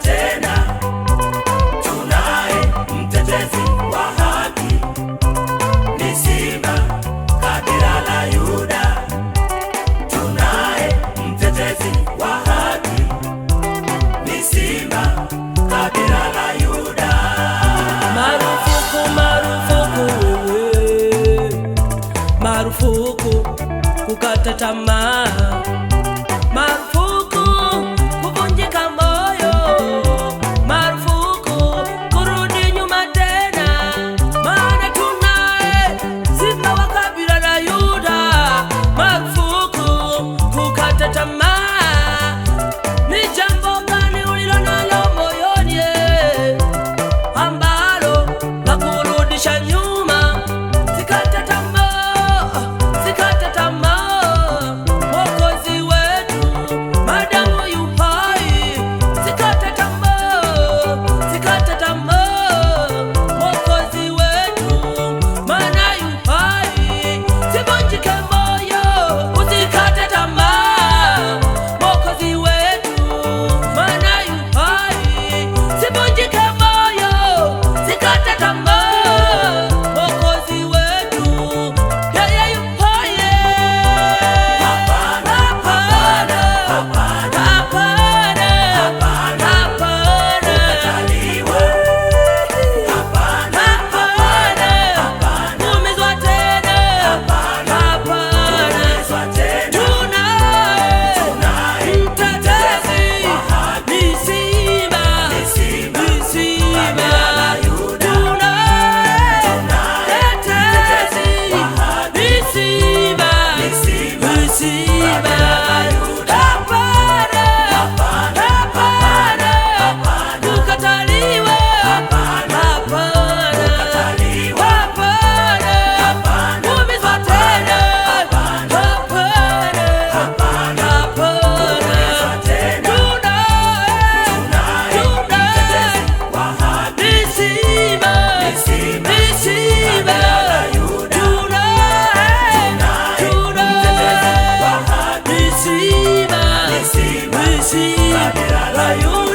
tena, tunaye mtetezi wa haki, ni Simba kabila la Yuda. Tunaye mtetezi wa haki, ni Simba kabila la Yuda. Marufuku, marufuku wewe, marufuku kukata tamaa, marufuku kuvunjika moyo, marufuku kurudi nyuma tena, maana tunaye Simba wa kabila la Yuda. Marufuku kukata tamaa. Ni jambo gani ulilo nalo moyoni ambalo la kurudisha nyuma? Sikata tamaa, sikata tamaa, Mwokozi wetu madamu yu hai. Sikata tamaa, sikata tamaa, Mwokozi wetu maana yu hai. Sivunjike moyo, usikate tamaa, Mwokozi wetu maana yu hai. Sivunjike moyo, sikata tamaa, Mwokozi wetu yeye yu hai. Hapana, hapana, hapana, hapana, hapana, hapana, Kukataliwa. Hapana, hapana, hapana, kuumizwa tena, hapana, kuumizwa tena. tunaye mtetezi, wa haki, ni Simba, ni Simba ni Simba. kabila la Yuda. Tunaye mtetezi, wa haki, ni Simba, ni Simba ni Simba. kabila la Yuda. Hapana, Hapana, hapana, hapana, kukataliwa, hapana, hapana, kukataliwa. hapana, Hapana, kuumizwa tena, hapana, hapana, hapana, hapana. kuumizwa tena. Tunaye Mtetezi wa haki, ni Simba, ni Simba ni Simba. kabila la Yuda. Tunaye Mtetezi wa haki, ni Simba, ni Simba ni Simba kabila la Yuda.